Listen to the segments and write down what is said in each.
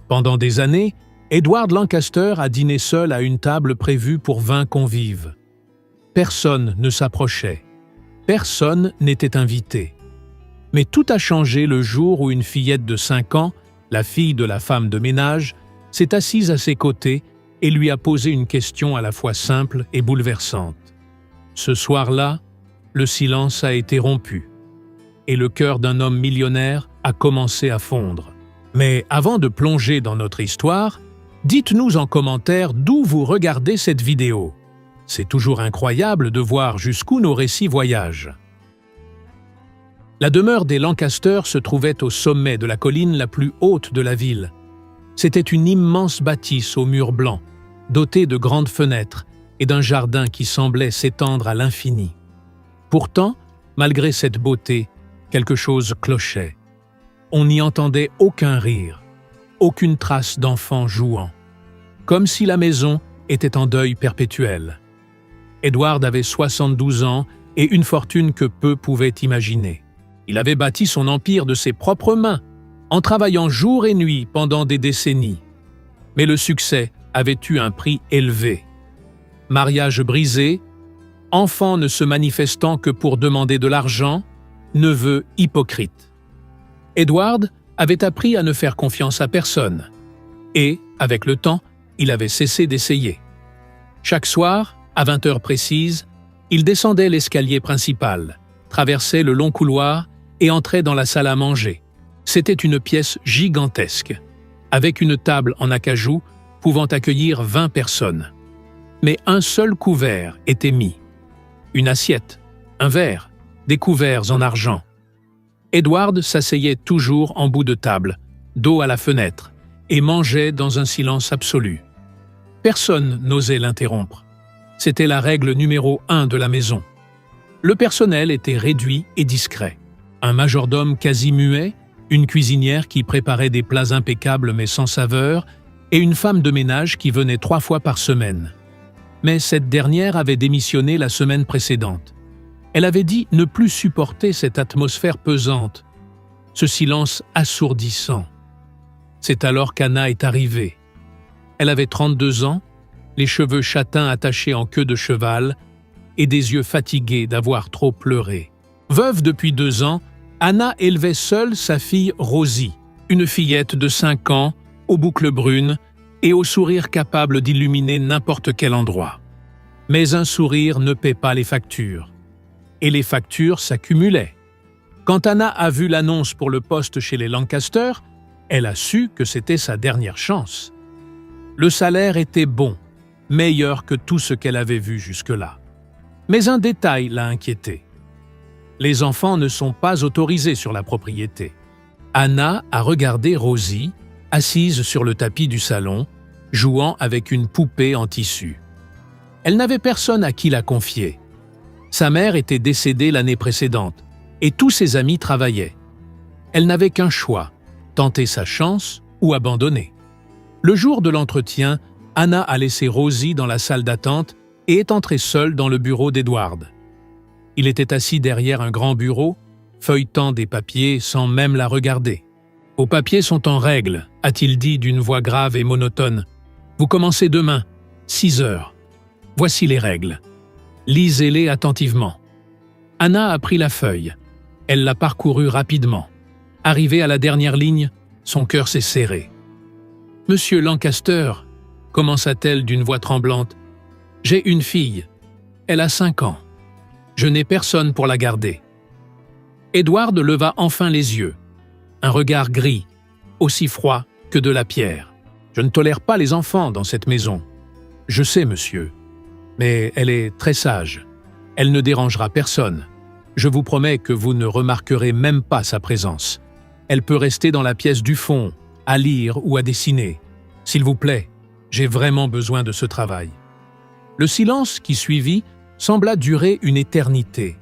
Pendant des années, Edward Lancaster a dîné seul à une table prévue pour 20 convives. Personne ne s'approchait. Personne n'était invité. Mais tout a changé le jour où une fillette de 5 ans, la fille de la femme de ménage, s'est assise à ses côtés et lui a posé une question à la fois simple et bouleversante. Ce soir-là, le silence a été rompu et le cœur d'un homme millionnaire a commencé à fondre. Mais avant de plonger dans notre histoire, dites-nous en commentaire d'où vous regardez cette vidéo. C'est toujours incroyable de voir jusqu'où nos récits voyagent. La demeure des Lancaster se trouvait au sommet de la colline la plus haute de la ville. C'était une immense bâtisse aux murs blancs, dotée de grandes fenêtres et d'un jardin qui semblait s'étendre à l'infini. Pourtant, malgré cette beauté, quelque chose clochait. On n'y entendait aucun rire, aucune trace d'enfants jouant, comme si la maison était en deuil perpétuel. Edward avait 72 ans et une fortune que peu pouvaient imaginer. Il avait bâti son empire de ses propres mains, en travaillant jour et nuit pendant des décennies. Mais le succès avait eu un prix élevé. Mariage brisé, enfants ne se manifestant que pour demander de l'argent, neveu hypocrite. Edward avait appris à ne faire confiance à personne. Et, avec le temps, il avait cessé d'essayer. Chaque soir, à 20 heures précises, il descendait l'escalier principal, traversait le long couloir et entrait dans la salle à manger. C'était une pièce gigantesque, avec une table en acajou pouvant accueillir 20 personnes. Mais un seul couvert était mis. Une assiette, un verre, des couverts en argent. Edward s'asseyait toujours en bout de table, dos à la fenêtre, et mangeait dans un silence absolu. Personne n'osait l'interrompre. C'était la règle numéro 1 de la maison. Le personnel était réduit et discret. Un majordome quasi muet, une cuisinière qui préparait des plats impeccables mais sans saveur, et une femme de ménage qui venait 3 fois par semaine. Mais cette dernière avait démissionné la semaine précédente. Elle avait dit ne plus supporter cette atmosphère pesante, ce silence assourdissant. C'est alors qu'Anna est arrivée. Elle avait 32 ans, les cheveux châtains attachés en queue de cheval et des yeux fatigués d'avoir trop pleuré. Veuve depuis 2 ans, Anna élevait seule sa fille Rosie, une fillette de 5 ans, aux boucles brunes et au sourire capable d'illuminer n'importe quel endroit. Mais un sourire ne paie pas les factures. Et les factures s'accumulaient. Quand Anna a vu l'annonce pour le poste chez les Lancaster, elle a su que c'était sa dernière chance. Le salaire était bon, meilleur que tout ce qu'elle avait vu jusque-là. Mais un détail l'a inquiétée. Les enfants ne sont pas autorisés sur la propriété. Anna a regardé Rosie, assise sur le tapis du salon, jouant avec une poupée en tissu. Elle n'avait personne à qui la confier. Sa mère était décédée l'année précédente, et tous ses amis travaillaient. Elle n'avait qu'un choix, tenter sa chance ou abandonner. Le jour de l'entretien, Anna a laissé Rosie dans la salle d'attente et est entrée seule dans le bureau d'Edward. Il était assis derrière un grand bureau, feuilletant des papiers sans même la regarder. « Vos papiers sont en règle », a-t-il dit d'une voix grave et monotone. « Vous commencez demain, 6 heures. Voici les règles. Lisez-les attentivement. » Anna a pris la feuille. Elle l'a parcourue rapidement. Arrivée à la dernière ligne, son cœur s'est serré. « Monsieur Lancaster », commença-t-elle d'une voix tremblante, « j'ai une fille. Elle a 5 ans. Je n'ai personne pour la garder. » Edward leva enfin les yeux. Un regard gris, aussi froid que de la pierre. « Je ne tolère pas les enfants dans cette maison. Je sais, monsieur. Mais elle est très sage. Elle ne dérangera personne. Je vous promets que vous ne remarquerez même pas sa présence. Elle peut rester dans la pièce du fond, à lire ou à dessiner. S'il vous plaît, j'ai vraiment besoin de ce travail. » Le silence qui suivit sembla durer une éternité.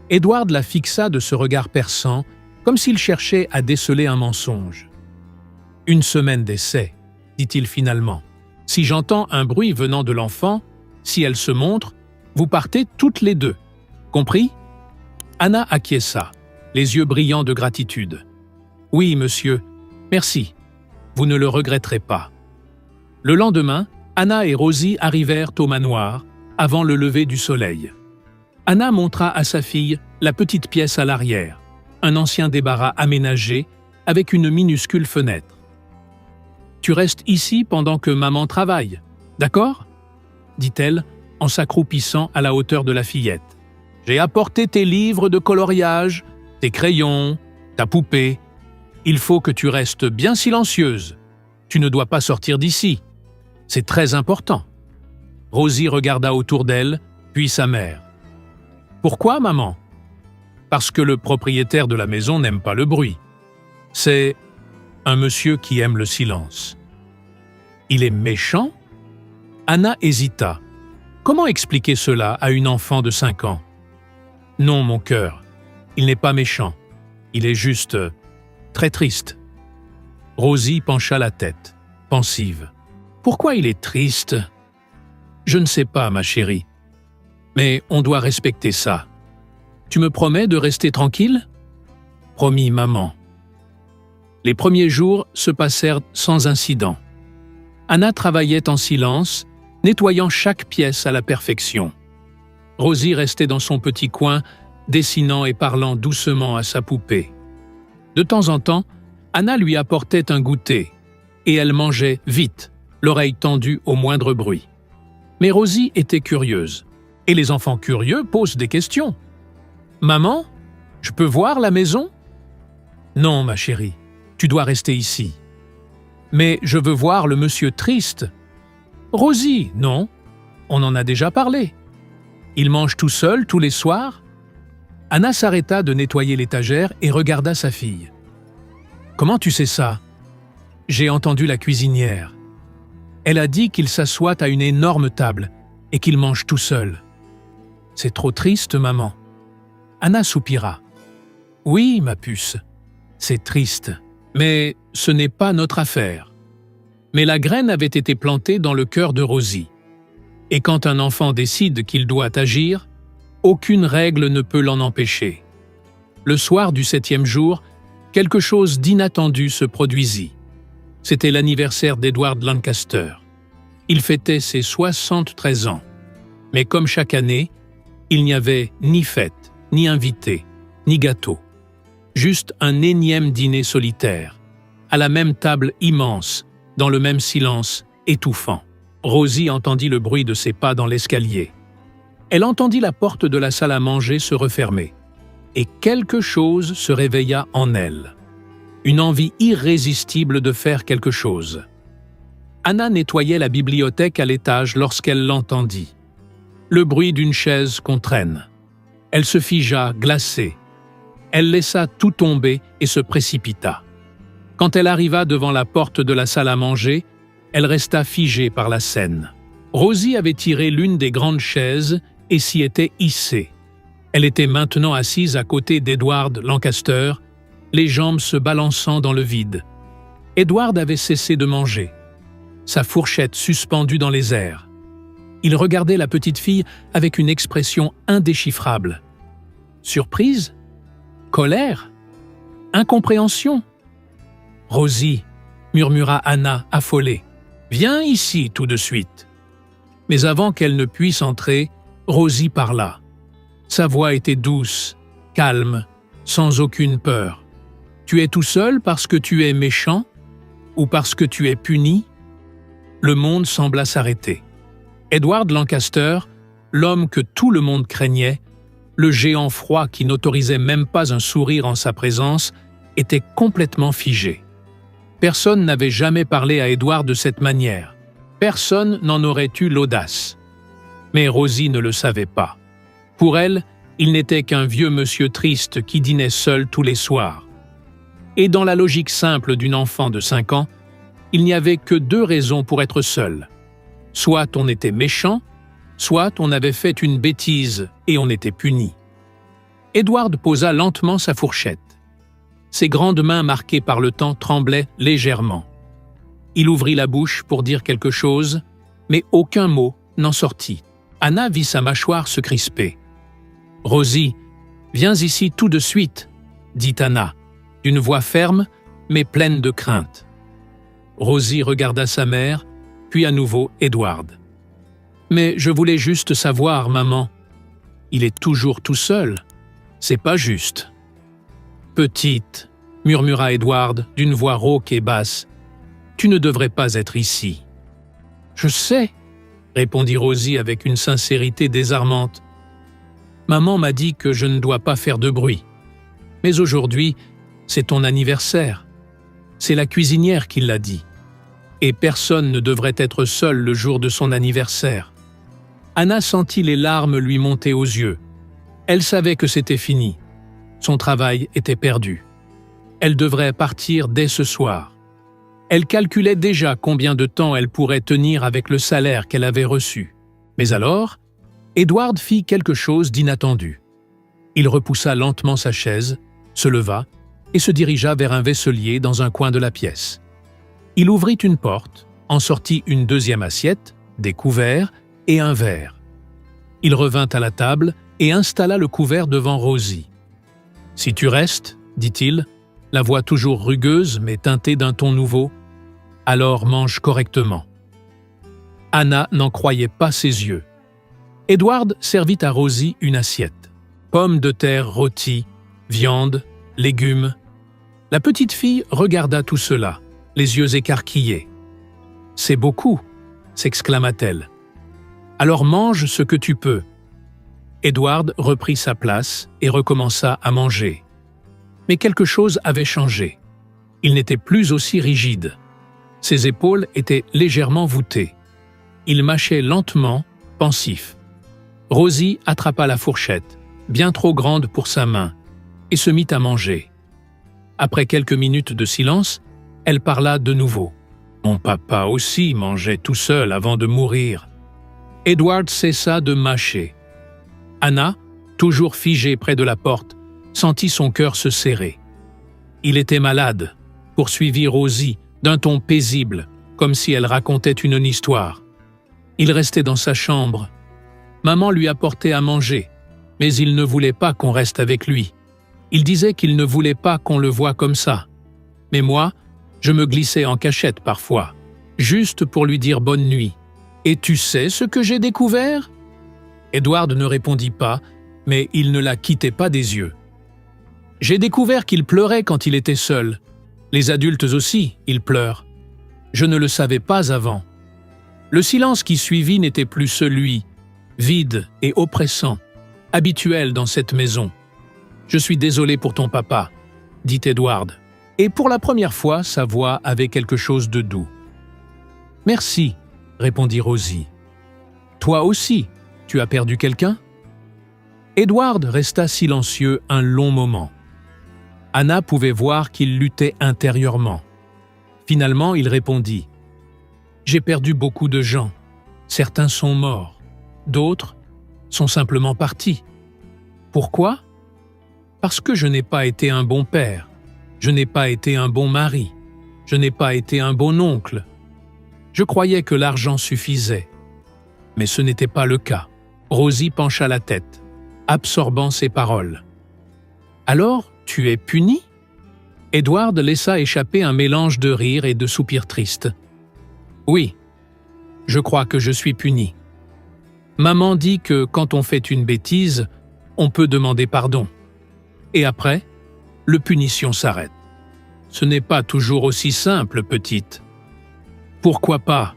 Edward la fixa de ce regard perçant, comme s'il cherchait à déceler un mensonge. « 1 semaine d'essai, » dit-il finalement. « Si j'entends un bruit venant de l'enfant, si elle se montre, vous partez toutes les 2. Compris ?» Anna acquiesça, les yeux brillants de gratitude. « Oui, monsieur. Merci. Vous ne le regretterez pas. Le lendemain, Anna et Rosie arrivèrent au manoir avant le lever du soleil. Anna montra à sa fille la petite pièce à l'arrière, un ancien débarras aménagé avec une minuscule fenêtre. « Tu restes ici pendant que maman travaille, d'accord ?» dit-elle en s'accroupissant à la hauteur de la fillette. « J'ai apporté tes livres de coloriage, tes crayons, ta poupée. Il faut que tu restes bien silencieuse. Tu ne dois pas sortir d'ici. C'est très important. » Rosie regarda autour d'elle, puis sa mère. « Pourquoi, maman ?»« Parce que le propriétaire de la maison n'aime pas le bruit. C'est un monsieur qui aime le silence. »« Il est méchant ?» Anna hésita. Comment expliquer cela à une enfant de 5 ans? « Non, mon cœur, il n'est pas méchant. Il est juste très triste. » Rosie pencha la tête, pensive. « Pourquoi il est triste? » « Je ne sais pas, ma chérie. Mais on doit respecter ça. Tu me promets de rester tranquille? » « Promis, maman. » Les premiers jours se passèrent sans incident. Anna travaillait en silence, nettoyant chaque pièce à la perfection. Rosie restait dans son petit coin, dessinant et parlant doucement à sa poupée. De temps en temps, Anna lui apportait un goûter, et elle mangeait vite, l'oreille tendue au moindre bruit. Mais Rosie était curieuse, et les enfants curieux posent des questions. « Maman, je peux voir la maison ?»« Non, ma chérie, tu dois rester ici. »« Mais je veux voir le monsieur triste. »« Rosie, non, on en a déjà parlé. Il mange tout seul tous les soirs ?» Anna s'arrêta de nettoyer l'étagère et regarda sa fille. « Comment tu sais ça ?»« J'ai entendu la cuisinière. Elle a dit qu'il s'assoit à une énorme table et qu'il mange tout seul. C'est trop triste, maman. » Anna soupira. « Oui, ma puce, c'est triste, mais ce n'est pas notre affaire. » Mais la graine avait été plantée dans le cœur de Rosie. Et quand un enfant décide qu'il doit agir, aucune règle ne peut l'en empêcher. Le soir du 7e jour, quelque chose d'inattendu se produisit. C'était l'anniversaire d'Edward Lancaster. Il fêtait ses 73 ans. Mais comme chaque année, il n'y avait ni fête, ni invité, ni gâteau. Juste un énième dîner solitaire, à la même table immense, dans le même silence étouffant. Rosie entendit le bruit de ses pas dans l'escalier. Elle entendit la porte de la salle à manger se refermer. Et quelque chose se réveilla en elle. Une envie irrésistible de faire quelque chose. Anna nettoyait la bibliothèque à l'étage lorsqu'elle l'entendit. Le bruit d'une chaise qu'on traîne. Elle se figea, glacée. Elle laissa tout tomber et se précipita. Quand elle arriva devant la porte de la salle à manger, elle resta figée par la scène. Rosie avait tiré l'une des grandes chaises et s'y était hissée. Elle était maintenant assise à côté d'Edward Lancaster, les jambes se balançant dans le vide. Edward avait cessé de manger, sa fourchette suspendue dans les airs. Il regardait la petite fille avec une expression indéchiffrable. Surprise? Colère? Incompréhension? « Rosie, » murmura Anna, affolée, « viens ici tout de suite. » Mais avant qu'elle ne puisse entrer, Rosie parla. Sa voix était douce, calme, sans aucune peur. « Tu es tout seul parce que tu es méchant? Ou parce que tu es puni ?» Le monde sembla s'arrêter. Edward Lancaster, l'homme que tout le monde craignait, le géant froid qui n'autorisait même pas un sourire en sa présence, était complètement figé. Personne n'avait jamais parlé à Edward de cette manière. Personne n'en aurait eu l'audace. Mais Rosie ne le savait pas. Pour elle, il n'était qu'un vieux monsieur triste qui dînait seul tous les soirs. Et dans la logique simple d'une enfant de 5 ans, il n'y avait que 2 raisons pour être seul. Soit on était méchant, soit on avait fait une bêtise et on était puni. Edward posa lentement sa fourchette. Ses grandes mains marquées par le temps tremblaient légèrement. Il ouvrit la bouche pour dire quelque chose, mais aucun mot n'en sortit. Anna vit sa mâchoire se crisper. « Rosie, viens ici tout de suite, » dit Anna, d'une voix ferme mais pleine de crainte. Rosie regarda sa mère, puis à nouveau Edward. « Mais je voulais juste savoir, maman. Il est toujours tout seul. C'est pas juste. »« Petite, » murmura Edward d'une voix rauque et basse, « tu ne devrais pas être ici. »« Je sais, » répondit Rosie avec une sincérité désarmante. « Maman m'a dit que je ne dois pas faire de bruit. Mais aujourd'hui, c'est ton anniversaire. C'est la cuisinière qui l'a dit. Et personne ne devrait être seul le jour de son anniversaire. » Anna sentit les larmes lui monter aux yeux. Elle savait que c'était fini. Son travail était perdu. Elle devrait partir dès ce soir. Elle calculait déjà combien de temps elle pourrait tenir avec le salaire qu'elle avait reçu. Mais alors, Edward fit quelque chose d'inattendu. Il repoussa lentement sa chaise, se leva et se dirigea vers un vaisselier dans un coin de la pièce. Il ouvrit une porte, en sortit une deuxième assiette, des couverts et un verre. Il revint à la table et installa le couvert devant Rosie. « Si tu restes, dit-il, la voix toujours rugueuse mais teintée d'un ton nouveau, alors mange correctement. » Anna n'en croyait pas ses yeux. Edward servit à Rosie une assiette. Pommes de terre rôties, viande, légumes. La petite fille regarda tout cela, les yeux écarquillés. « C'est beaucoup, » s'exclama-t-elle. « Alors mange ce que tu peux. » Edward reprit sa place et recommença à manger. Mais quelque chose avait changé. Il n'était plus aussi rigide. Ses épaules étaient légèrement voûtées. Il mâchait lentement, pensif. Rosie attrapa la fourchette, bien trop grande pour sa main, et se mit à manger. Après quelques minutes de silence, elle parla de nouveau. « Mon papa aussi mangeait tout seul avant de mourir. » Edward cessa de mâcher. Anna, toujours figée près de la porte, sentit son cœur se serrer. Il était malade, poursuivit Rosie d'un ton paisible, comme si elle racontait une histoire. Il restait dans sa chambre. Maman lui apportait à manger, mais il ne voulait pas qu'on reste avec lui. Il disait qu'il ne voulait pas qu'on le voie comme ça. Mais moi, je me glissais en cachette parfois, juste pour lui dire bonne nuit. « Et tu sais ce que j'ai découvert ?» Edward ne répondit pas, mais il ne la quittait pas des yeux. « J'ai découvert qu'il pleurait quand il était seul. Les adultes aussi, ils pleurent. Je ne le savais pas avant. Le silence qui suivit n'était plus celui, vide et oppressant, habituel dans cette maison. Je suis désolé pour ton papa, dit Edward, et pour la première fois, sa voix avait quelque chose de doux. Merci, répondit Rosie. Toi aussi, tu as perdu quelqu'un ? Edward resta silencieux un long moment. Anna pouvait voir qu'il luttait intérieurement. Finalement, il répondit « J'ai perdu beaucoup de gens. Certains sont morts. D'autres sont simplement partis. Pourquoi ? Parce que je n'ai pas été un bon père. Je n'ai pas été un bon mari. Je n'ai pas été un bon oncle. Je croyais que l'argent suffisait. Mais ce n'était pas le cas. » Rosie pencha la tête, absorbant ses paroles. « Alors, tu es puni ?» Edward laissa échapper un mélange de rire et de soupirs tristes. « Oui, je crois que je suis puni. Maman dit que quand on fait une bêtise, on peut demander pardon. Et après, le punition s'arrête. Ce n'est pas toujours aussi simple, petite. » Pourquoi pas ?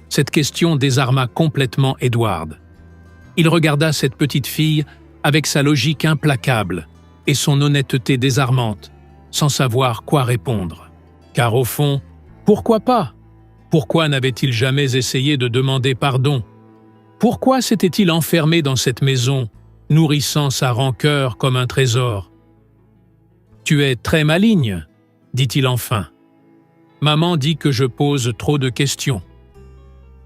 Cette question désarma complètement Edward. Il regarda cette petite fille avec sa logique implacable et son honnêteté désarmante, sans savoir quoi répondre. Car au fond, pourquoi pas ? Pourquoi n'avait-il jamais essayé de demander pardon ? Pourquoi s'était-il enfermé dans cette maison, nourrissant sa rancœur comme un trésor ? « Tu es très maligne, » dit-il enfin. « Maman dit que je pose trop de questions.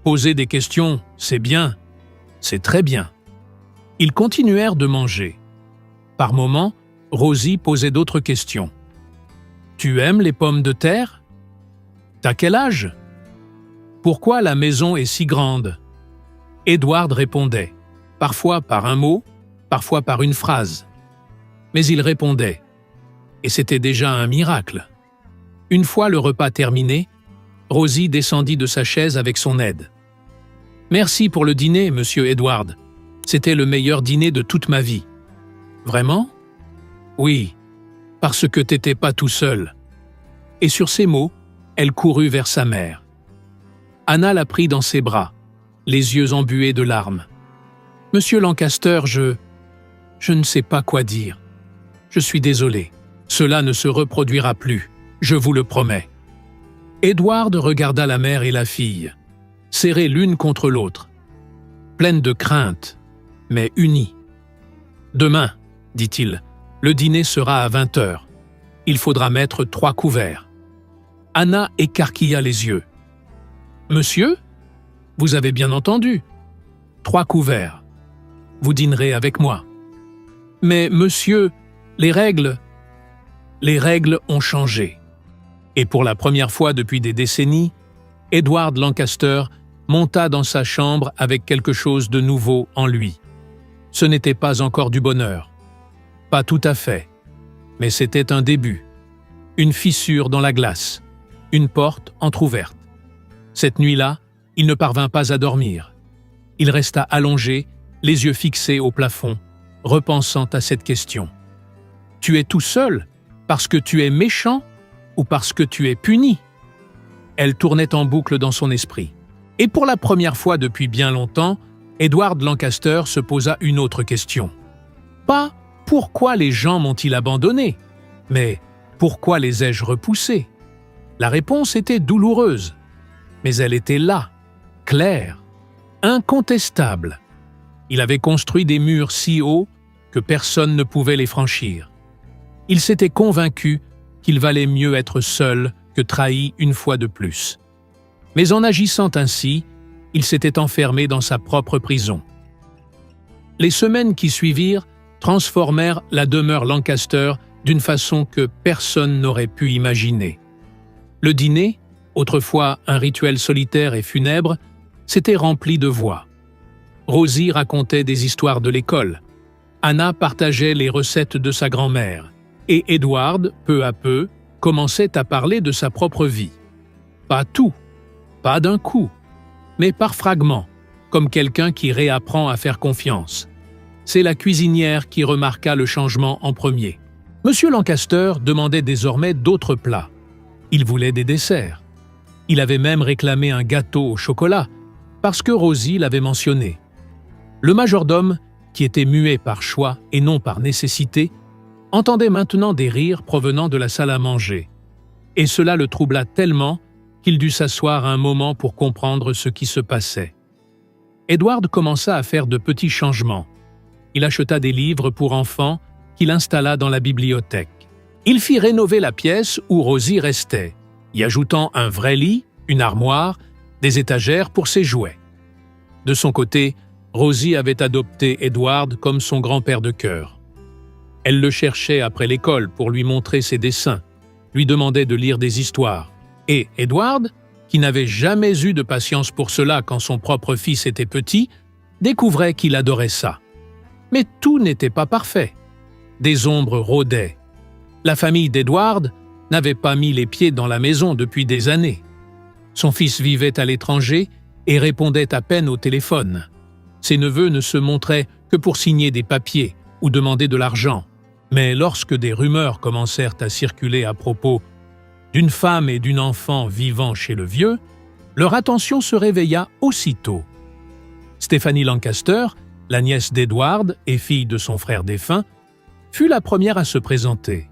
Poser des questions, c'est bien, c'est très bien. » Ils continuèrent de manger. Par moments, Rosie posait d'autres questions. « Tu aimes les pommes de terre ? T'as quel âge ? Pourquoi la maison est si grande ?» Edward répondait, parfois par un mot, parfois par une phrase. Mais il répondait, et c'était déjà un miracle. Une fois le repas terminé, Rosie descendit de sa chaise avec son aide. « Merci pour le dîner, monsieur Edward. C'était le meilleur dîner de toute ma vie. »« Vraiment ? » ?»« Oui, parce que t'étais pas tout seul. » Et sur ces mots, elle courut vers sa mère. Anna la prit dans ses bras, les yeux embués de larmes. « Monsieur Lancaster, je ne sais pas quoi dire. Je suis désolé. Cela ne se reproduira plus, je vous le promets. » Edward regarda la mère et la fille, serrées l'une contre l'autre, pleines de crainte, mais unies. « Demain, dit-il, le dîner sera à 20h. Il faudra mettre 3 couverts. » Anna écarquilla les yeux. « Monsieur, vous avez bien entendu. 3 couverts. Vous dînerez avec moi. »« Mais monsieur, les règles ont changé. » Et pour la première fois depuis des décennies, Edward Lancaster monta dans sa chambre avec quelque chose de nouveau en lui. Ce n'était pas encore du bonheur. Pas tout à fait. Mais c'était un début. Une fissure dans la glace. Une porte entr'ouverte. Cette nuit-là, il ne parvint pas à dormir. Il resta allongé, les yeux fixés au plafond, repensant à cette question. « Tu es tout seul parce que tu es méchant ou parce que tu es puni ?» Elle tournait en boucle dans son esprit. Et pour la première fois depuis bien longtemps, Edward Lancaster se posa une autre question. Pas « pourquoi les gens m'ont-ils abandonné ?» mais « pourquoi les ai-je repoussés ?» La réponse était douloureuse, mais elle était là, claire, incontestable. Il avait construit des murs si hauts que personne ne pouvait les franchir. Il s'était convaincu qu'il valait mieux être seul que trahi une fois de plus. Mais en agissant ainsi, il s'était enfermé dans sa propre prison. Les semaines qui suivirent transformèrent la demeure Lancaster d'une façon que personne n'aurait pu imaginer. Le dîner, autrefois un rituel solitaire et funèbre, s'était rempli de voix. Rosie racontait des histoires de l'école. Anna partageait les recettes de sa grand-mère. Et Edward, peu à peu, commençait à parler de sa propre vie. Pas tout, pas d'un coup, mais par fragments, comme quelqu'un qui réapprend à faire confiance. C'est la cuisinière qui remarqua le changement en premier. Monsieur Lancaster demandait désormais d'autres plats. Il voulait des desserts. Il avait même réclamé un gâteau au chocolat, parce que Rosie l'avait mentionné. Le majordome, qui était muet par choix et non par nécessité, entendait maintenant des rires provenant de la salle à manger. Et cela le troubla tellement qu'il dut s'asseoir un moment pour comprendre ce qui se passait. Edward commença à faire de petits changements. Il acheta des livres pour enfants qu'il installa dans la bibliothèque. Il fit rénover la pièce où Rosie restait, y ajoutant un vrai lit, une armoire, des étagères pour ses jouets. De son côté, Rosie avait adopté Edward comme son grand-père de cœur. Elle le cherchait après l'école pour lui montrer ses dessins, lui demandait de lire des histoires. Et Edward, qui n'avait jamais eu de patience pour cela quand son propre fils était petit, découvrait qu'il adorait ça. Mais tout n'était pas parfait. Des ombres rôdaient. La famille d'Edward n'avait pas mis les pieds dans la maison depuis des années. Son fils vivait à l'étranger et répondait à peine au téléphone. Ses neveux ne se montraient que pour signer des papiers ou demander de l'argent. Mais lorsque des rumeurs commencèrent à circuler à propos d'une femme et d'une enfant vivant chez le vieux, leur attention se réveilla aussitôt. Stephanie Lancaster, la nièce d'Edward et fille de son frère défunt, fut la première à se présenter.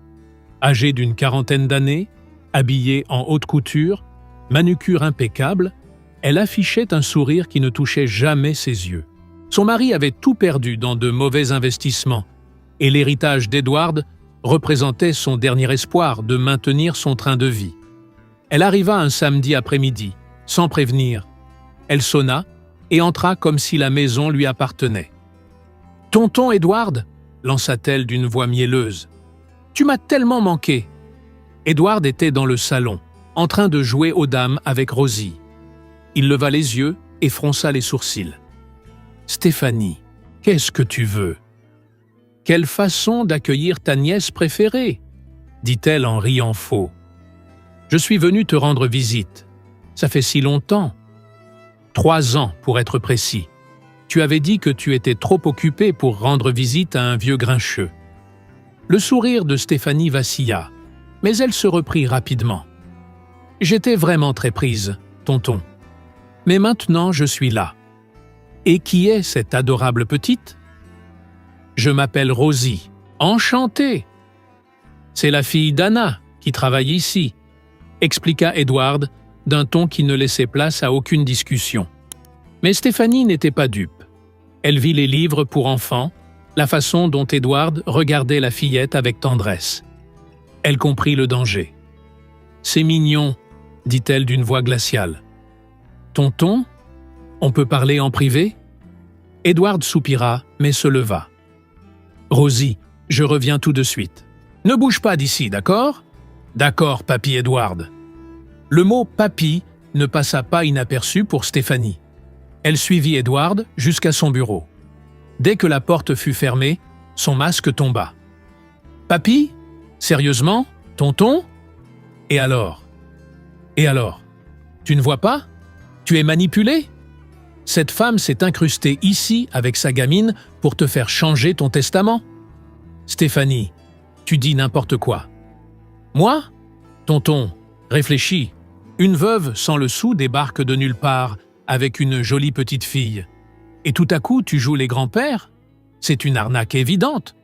Âgée d'une 40aine d'années, habillée en haute couture, manucure impeccable, elle affichait un sourire qui ne touchait jamais ses yeux. Son mari avait tout perdu dans de mauvais investissements, et l'héritage d'Edward représentait son dernier espoir de maintenir son train de vie. Elle arriva un samedi après-midi, sans prévenir. Elle sonna et entra comme si la maison lui appartenait. « Tonton Edward » lança-t-elle d'une voix mielleuse. « Tu m'as tellement manqué !» Edward était dans le salon, en train de jouer aux dames avec Rosie. Il leva les yeux et fronça les sourcils. « Stéphanie, qu'est-ce que tu veux ?»« Quelle façon d'accueillir ta nièce préférée ?» dit-elle en riant faux. « Je suis venue te rendre visite. Ça fait si longtemps. 3 ans, pour être précis. Tu avais dit que tu étais trop occupé pour rendre visite à un vieux grincheux. Le sourire de Stéphanie vacilla, mais elle se reprit rapidement. J'étais vraiment très prise, tonton. Mais maintenant, je suis là. Et qui est cette adorable petite? Je m'appelle Rosie. Enchantée! C'est la fille d'Anna qui travaille ici, expliqua Edward d'un ton qui ne laissait place à aucune discussion. Mais Stéphanie n'était pas dupe. Elle vit les livres pour enfants, la façon dont Edward regardait la fillette avec tendresse. Elle comprit le danger. « C'est mignon », dit-elle d'une voix glaciale. « Tonton, on peut parler en privé ?» Edward soupira, mais se leva. « Rosie, je reviens tout de suite. Ne bouge pas d'ici, d'accord ? » »« D'accord, papy Edward. » Le mot « papy » ne passa pas inaperçu pour Stéphanie. Elle suivit Edward jusqu'à son bureau. Dès que la porte fut fermée, son masque tomba. « Papy ? Sérieusement ? Tonton ? Et alors ? Et alors ? Tu ne vois pas ? Tu es manipulé ? Cette femme s'est incrustée ici avec sa gamine pour te faire changer ton testament ? Stéphanie, tu dis n'importe quoi. Moi ? Tonton, réfléchis. Une veuve sans le sou débarque de nulle part avec une jolie petite fille. Et tout à coup, tu joues les grands-pères ? C'est une arnaque évidente.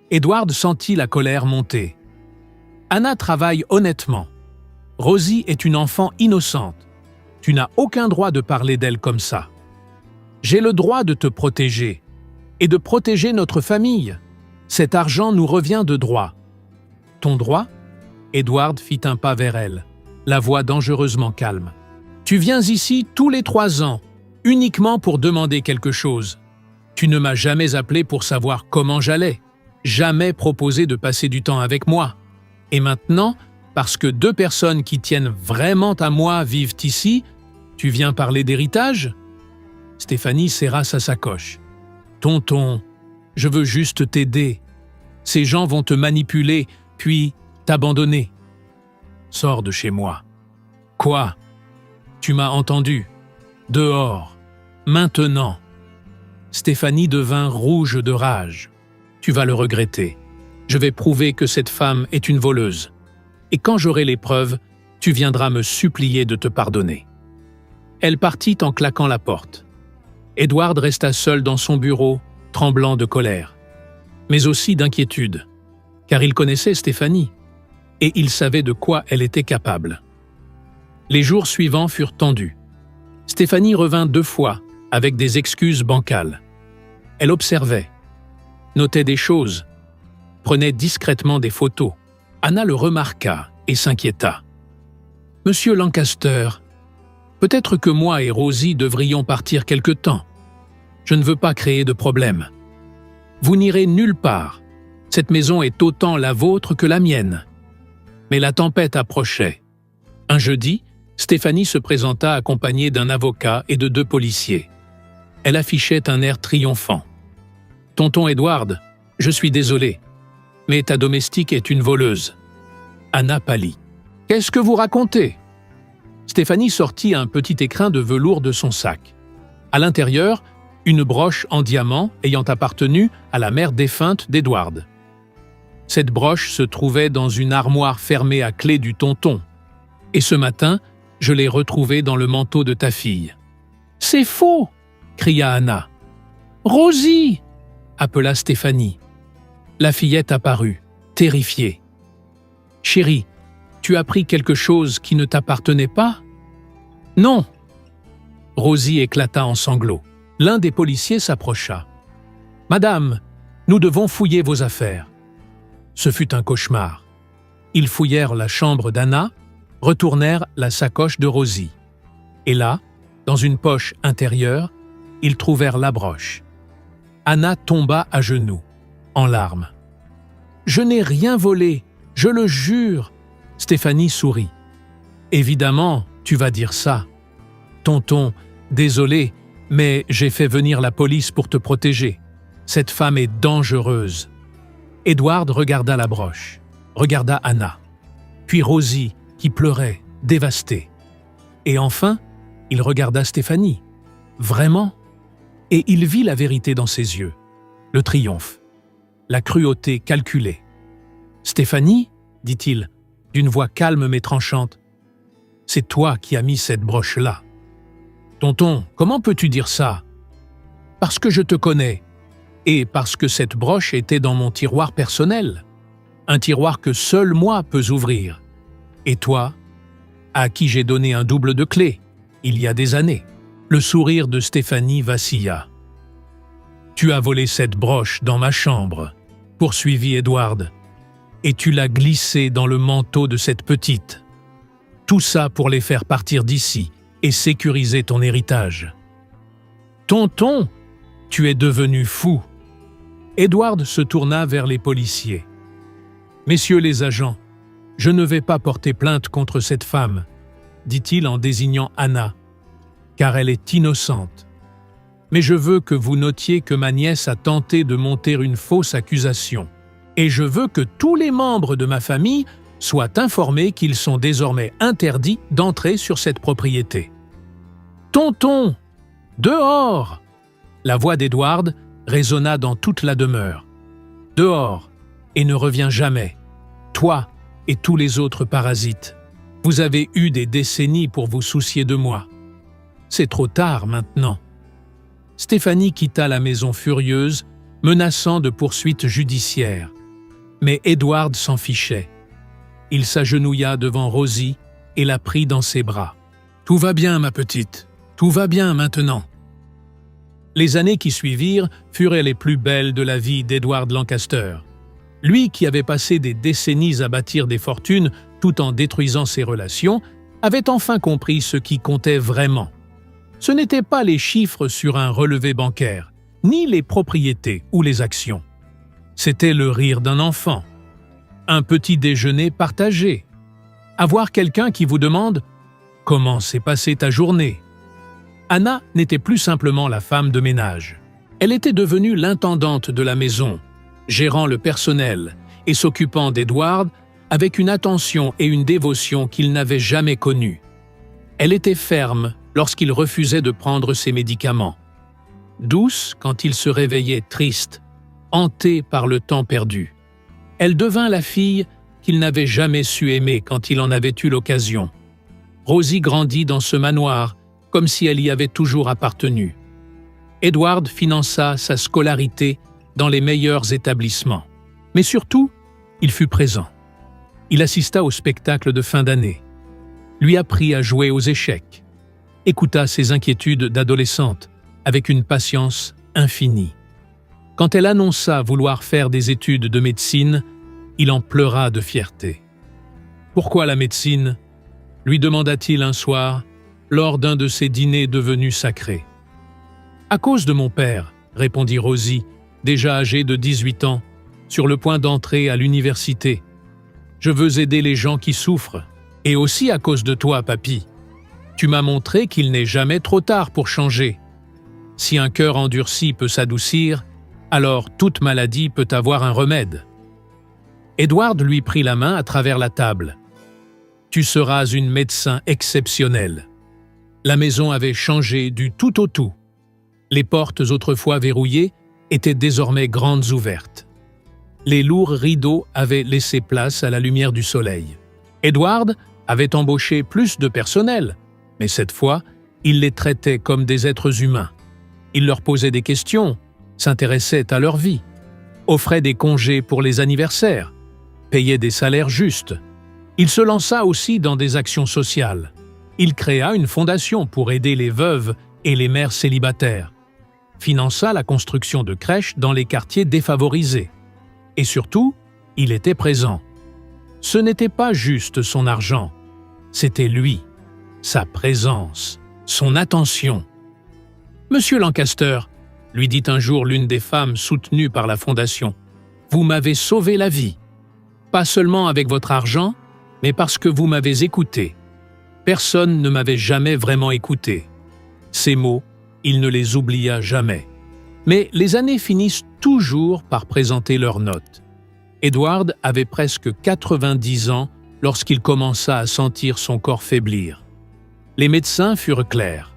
Edward sentit la colère monter. Anna travaille honnêtement. Rosie est une enfant innocente. Tu n'as aucun droit de parler d'elle comme ça. J'ai le droit de te protéger et de protéger notre famille. Cet argent nous revient de droit. Ton droit ? Edward fit un pas vers elle, la voix dangereusement calme. Tu viens ici tous les 3 ans, uniquement pour demander quelque chose. Tu ne m'as jamais appelé pour savoir comment j'allais, jamais proposé de passer du temps avec moi. Et maintenant, parce que 2 personnes qui tiennent vraiment à moi vivent ici, tu viens parler d'héritage ? Stéphanie serra sa sacoche. Tonton, je veux juste t'aider. Ces gens vont te manipuler, puis t'abandonner. Sors de chez moi. Quoi ? Tu m'as entendu. Dehors. Maintenant. Stéphanie devint rouge de rage. Tu vas le regretter. Je vais prouver que cette femme est une voleuse. Et quand j'aurai les preuves, tu viendras me supplier de te pardonner. Elle partit en claquant la porte. Edward resta seul dans son bureau, tremblant de colère, mais aussi d'inquiétude, car il connaissait Stéphanie, et il savait de quoi elle était capable. Les jours suivants furent tendus. Stéphanie revint 2 fois, avec des excuses bancales. Elle observait, notait des choses, prenait discrètement des photos. Anna le remarqua et s'inquiéta. « Monsieur Lancaster, peut-être que moi et Rosie devrions partir quelque temps. Je ne veux pas créer de problème. Vous n'irez nulle part. Cette maison est autant la vôtre que la mienne. » Mais la tempête approchait. Un jeudi, Stéphanie se présenta accompagnée d'un avocat et de 2 policiers. Elle affichait un air triomphant. « Tonton Edward, je suis désolé, mais ta domestique est une voleuse. » Anna pâlit. « Qu'est-ce que vous racontez ?» Stéphanie sortit un petit écrin de velours de son sac. À l'intérieur, une broche en diamant ayant appartenu à la mère défunte d'Edward. Cette broche se trouvait dans une armoire fermée à clé du tonton. Et ce matin, je l'ai retrouvée dans le manteau de ta fille. « C'est faux !» cria Anna. « Rosie !» appela Stéphanie. La fillette apparut, terrifiée. « Chérie, tu as pris quelque chose qui ne t'appartenait pas ?»« Non !» Rosie éclata en sanglots. L'un des policiers s'approcha. « Madame, nous devons fouiller vos affaires. » Ce fut un cauchemar. Ils fouillèrent la chambre d'Anna, retournèrent la sacoche de Rosie. Et là, dans une poche intérieure, ils trouvèrent la broche. Anna tomba à genoux, en larmes. « Je n'ai rien volé, je le jure !» Stéphanie sourit. « Évidemment, tu vas dire ça. Tonton, désolé, mais j'ai fait venir la police pour te protéger. Cette femme est dangereuse. » Edward regarda la broche, regarda Anna, puis Rosie qui pleurait, dévastée. Et enfin, il regarda Stéphanie. Vraiment? Et il vit la vérité dans ses yeux. Le triomphe. La cruauté calculée. « Stéphanie, dit-il, d'une voix calme mais tranchante, c'est toi qui as mis cette broche-là. Tonton, comment peux-tu dire ça? Parce que je te connais, et parce que cette broche était dans mon tiroir personnel, un tiroir que seul moi peux ouvrir. Et toi, à qui j'ai donné un double de clé, il y a des années. » Le sourire de Stéphanie vacilla. « Tu as volé cette broche dans ma chambre, » poursuivit Edward, « et tu l'as glissée dans le manteau de cette petite. Tout ça pour les faire partir d'ici et sécuriser ton héritage. »« Tonton, tu es devenu fou !» Edward se tourna vers les policiers. « Messieurs les agents, je ne vais pas porter plainte contre cette femme, » dit-il en désignant Anna, « car elle est innocente. Mais je veux que vous notiez que ma nièce a tenté de monter une fausse accusation. Et je veux que tous les membres de ma famille soient informés qu'ils sont désormais interdits d'entrer sur cette propriété. »« Tonton, dehors !» La voix d'Edward résonna dans toute la demeure. « Dehors, et ne reviens jamais. Toi et tous les autres parasites. Vous avez eu des décennies pour vous soucier de moi. C'est trop tard maintenant. » Stéphanie quitta la maison furieuse, menaçant de poursuites judiciaires. Mais Edward s'en fichait. Il s'agenouilla devant Rosie et la prit dans ses bras. « Tout va bien, ma petite. Tout va bien maintenant. » Les années qui suivirent furent les plus belles de la vie d'Edward Lancaster. Lui qui avait passé des décennies à bâtir des fortunes tout en détruisant ses relations, avait enfin compris ce qui comptait vraiment. Ce n'étaient pas les chiffres sur un relevé bancaire, ni les propriétés ou les actions. C'était le rire d'un enfant, un petit déjeuner partagé, avoir quelqu'un qui vous demande « Comment s'est passée ta journée ?» Anna n'était plus simplement la femme de ménage. Elle était devenue l'intendante de la maison, gérant le personnel et s'occupant d'Edward avec une attention et une dévotion qu'il n'avait jamais connues. Elle était ferme lorsqu'il refusait de prendre ses médicaments, douce quand il se réveillait triste, hanté par le temps perdu. Elle devint la fille qu'il n'avait jamais su aimer quand il en avait eu l'occasion. Rosie grandit dans ce manoir comme si elle y avait toujours appartenu. Edward finança sa scolarité dans les meilleurs établissements. Mais surtout, il fut présent. Il assista au spectacle de fin d'année, lui apprit à jouer aux échecs, écouta ses inquiétudes d'adolescente avec une patience infinie. Quand elle annonça vouloir faire des études de médecine, il en pleura de fierté. « Pourquoi la médecine ?» lui demanda-t-il un soir, lors d'un de ces dîners devenus sacrés. « À cause de mon père, » répondit Rosie, déjà âgée de 18 ans, sur le point d'entrer à l'université. « Je veux aider les gens qui souffrent, et aussi à cause de toi, papy. Tu m'as montré qu'il n'est jamais trop tard pour changer. Si un cœur endurci peut s'adoucir, alors toute maladie peut avoir un remède. » Edward lui prit la main à travers la table. « Tu seras une médecin exceptionnelle. » La maison avait changé du tout au tout. Les portes autrefois verrouillées étaient désormais grandes ouvertes. Les lourds rideaux avaient laissé place à la lumière du soleil. Edward avait embauché plus de personnel, mais cette fois, il les traitait comme des êtres humains. Il leur posait des questions, s'intéressait à leur vie, offrait des congés pour les anniversaires, payait des salaires justes. Il se lança aussi dans des actions sociales. Il créa une fondation pour aider les veuves et les mères célibataires, finança la construction de crèches dans les quartiers défavorisés. Et surtout, il était présent. Ce n'était pas juste son argent, c'était lui, sa présence, son attention. « Monsieur Lancaster, » lui dit un jour l'une des femmes soutenues par la fondation, « vous m'avez sauvé la vie, pas seulement avec votre argent, mais parce que vous m'avez écouté. Personne ne m'avait jamais vraiment écouté. » Ces mots, il ne les oublia jamais. Mais les années finissent toujours par présenter leurs notes. Edward avait presque 90 ans lorsqu'il commença à sentir son corps faiblir. Les médecins furent clairs.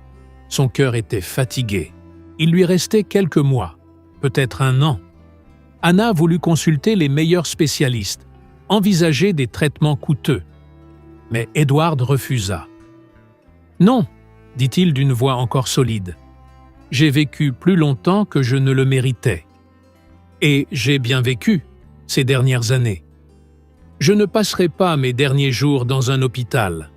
Son cœur était fatigué. Il lui restait quelques mois, peut-être un an. Anna voulut consulter les meilleurs spécialistes, envisager des traitements coûteux. Mais Edward refusa. « Non, dit-il d'une voix encore solide. J'ai vécu plus longtemps que je ne le méritais. Et j'ai bien vécu ces dernières années. Je ne passerai pas mes derniers jours dans un hôpital. »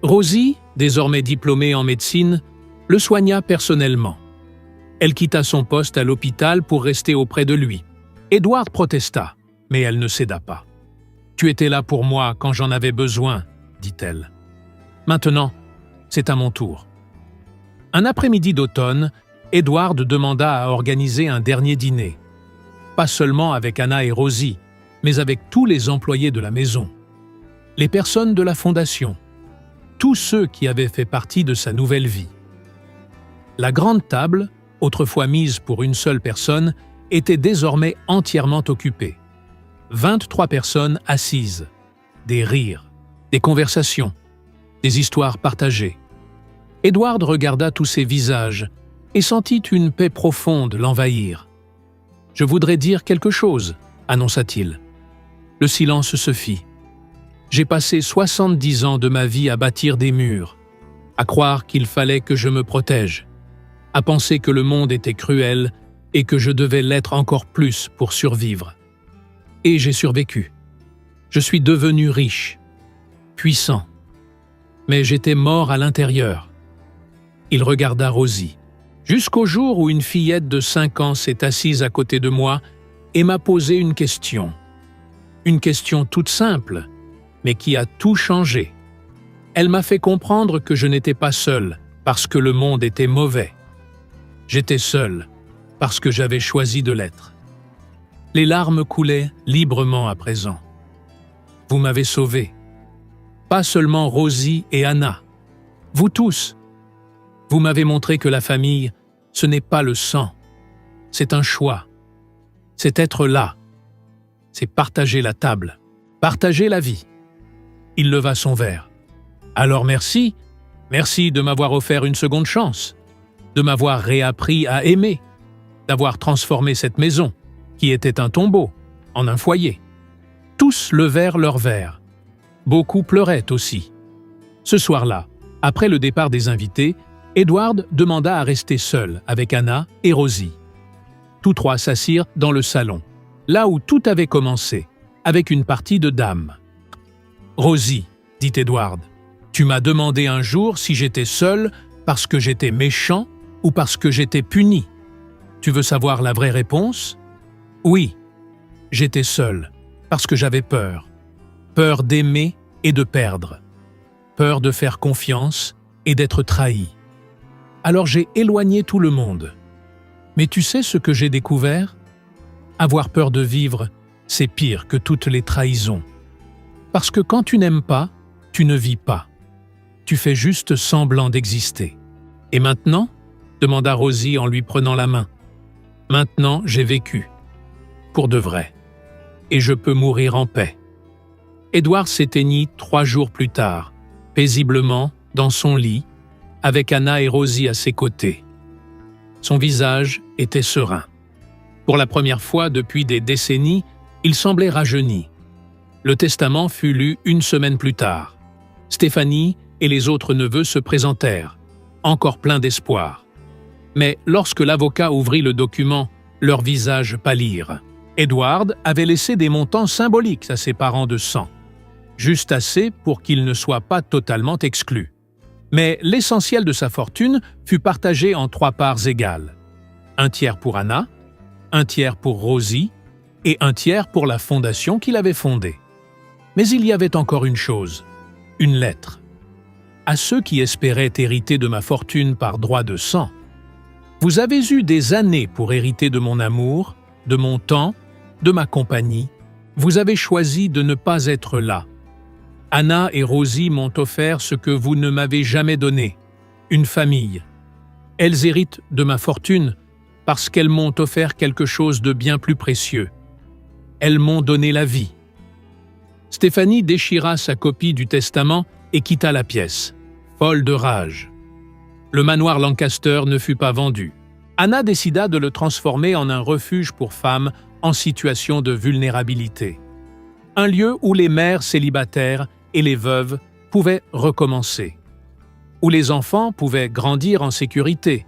Rosie, désormais diplômée en médecine, le soigna personnellement. Elle quitta son poste à l'hôpital pour rester auprès de lui. Edward protesta, mais elle ne céda pas. « Tu étais là pour moi quand j'en avais besoin, » dit-elle. « Maintenant, c'est à mon tour. » Un après-midi d'automne, Edward demanda à organiser un dernier dîner. Pas seulement avec Anna et Rosie, mais avec tous les employés de la maison. Les personnes de la fondation. Tous ceux qui avaient fait partie de sa nouvelle vie. La grande table, autrefois mise pour une seule personne, était désormais entièrement occupée. 23 personnes assises. Des rires, des conversations, des histoires partagées. Edward regarda tous ces visages et sentit une paix profonde l'envahir. « Je voudrais dire quelque chose », annonça-t-il. Le silence se fit. « J'ai passé 70 ans de ma vie à bâtir des murs, à croire qu'il fallait que je me protège, à penser que le monde était cruel et que je devais l'être encore plus pour survivre. Et j'ai survécu. Je suis devenu riche, puissant, mais j'étais mort à l'intérieur. » Il regarda Rosie. Jusqu'au jour où une fillette de 5 ans s'est assise à côté de moi et m'a posé une question. Une question toute simple, mais qui a tout changé. Elle m'a fait comprendre que je n'étais pas seul parce que le monde était mauvais. J'étais seul parce que j'avais choisi de l'être. Les larmes coulaient librement à présent. Vous m'avez sauvé. Pas seulement Rosie et Anna. Vous tous. Vous m'avez montré que la famille, ce n'est pas le sang. C'est un choix. C'est être là. C'est partager la table. Partager la vie. Il leva son verre. Alors merci. Merci de m'avoir offert une seconde chance. De m'avoir réappris à aimer. D'avoir transformé cette maison, qui était un tombeau, en un foyer. Tous levèrent leurs verres. Beaucoup pleuraient aussi. Ce soir-là, après le départ des invités, Edward demanda à rester seul avec Anna et Rosie. Tous trois s'assirent dans le salon, là où tout avait commencé, avec une partie de dames. « Rosie, dit Edward, tu m'as demandé un jour si j'étais seul parce que j'étais méchant ou parce que j'étais puni. Tu veux savoir la vraie réponse ? Oui, j'étais seul, parce que j'avais peur. Peur d'aimer et de perdre. Peur de faire confiance et d'être trahi. Alors j'ai éloigné tout le monde. Mais tu sais ce que j'ai découvert ? Avoir peur de vivre, c'est pire que toutes les trahisons. Parce que quand tu n'aimes pas, tu ne vis pas. Tu fais juste semblant d'exister. Et maintenant ? Demanda Rosie en lui prenant la main. Maintenant, j'ai vécu. Pour de vrai. Et je peux mourir en paix. Edward s'éteignit 3 jours plus tard, paisiblement, dans son lit, avec Anna et Rosie à ses côtés. Son visage était serein. Pour la première fois depuis des décennies, il semblait rajeuni. Le testament fut lu 1 semaine plus tard. Stéphanie et les autres neveux se présentèrent, encore pleins d'espoir. Mais lorsque l'avocat ouvrit le document, leurs visages pâlirent. Edward avait laissé des montants symboliques à ses parents de sang, juste assez pour qu'ils ne soient pas totalement exclus. Mais l'essentiel de sa fortune fut partagé en 3 parts égales. 1 tiers pour Anna, 1 tiers pour Rosie et 1 tiers pour la fondation qu'il avait fondée. Mais il y avait encore une chose, une lettre. À ceux qui espéraient hériter de ma fortune par droit de sang, vous avez eu des années pour hériter de mon amour, de mon temps, de ma compagnie. Vous avez choisi de ne pas être là. Anna et Rosie m'ont offert ce que vous ne m'avez jamais donné, une famille. Elles héritent de ma fortune parce qu'elles m'ont offert quelque chose de bien plus précieux. Elles m'ont donné la vie. Stéphanie déchira sa copie du testament et quitta la pièce. folle de rage. Le manoir Lancaster ne fut pas vendu. Anna décida de le transformer en un refuge pour femmes en situation de vulnérabilité. Un lieu où les mères célibataires et les veuves pouvaient recommencer, où les enfants pouvaient grandir en sécurité,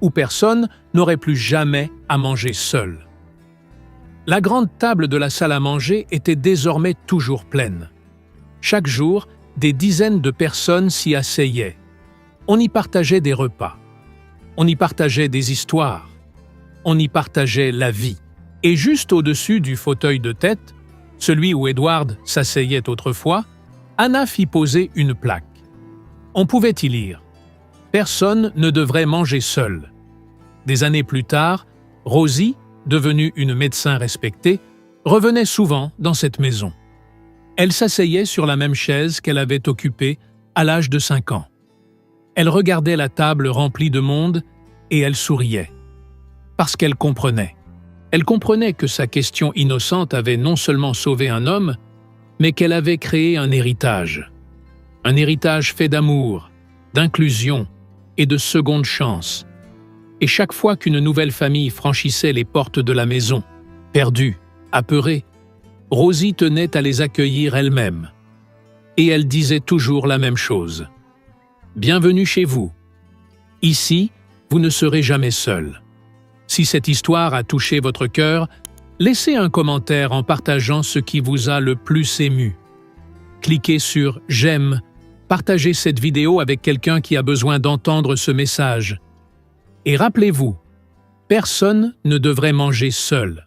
où personne n'aurait plus jamais à manger seul. La grande table de la salle à manger était désormais toujours pleine. Chaque jour, des dizaines de personnes s'y asseyaient. On y partageait des repas. On y partageait des histoires. On y partageait la vie. Et juste au-dessus du fauteuil de tête, celui où Edward s'asseyait autrefois, Anna fit poser une plaque. On pouvait y lire « Personne ne devrait manger seul ». Des années plus tard, Rosie, devenue une médecin respectée, revenait souvent dans cette maison. Elle s'asseyait sur la même chaise qu'elle avait occupée à l'âge de 5 ans. Elle regardait la table remplie de monde et elle souriait. Parce qu'elle comprenait. Elle comprenait que sa question innocente avait non seulement sauvé un homme, mais qu'elle avait créé un héritage. Un héritage fait d'amour, d'inclusion et de seconde chance. Et chaque fois qu'une nouvelle famille franchissait les portes de la maison, perdue, apeurée, Rosie tenait à les accueillir elle-même. Et elle disait toujours la même chose. « Bienvenue chez vous. Ici, vous ne serez jamais seul. » Si cette histoire a touché votre cœur, laissez un commentaire en partageant ce qui vous a le plus ému. Cliquez sur « J'aime », partagez cette vidéo avec quelqu'un qui a besoin d'entendre ce message. Et rappelez-vous, personne ne devrait manger seul.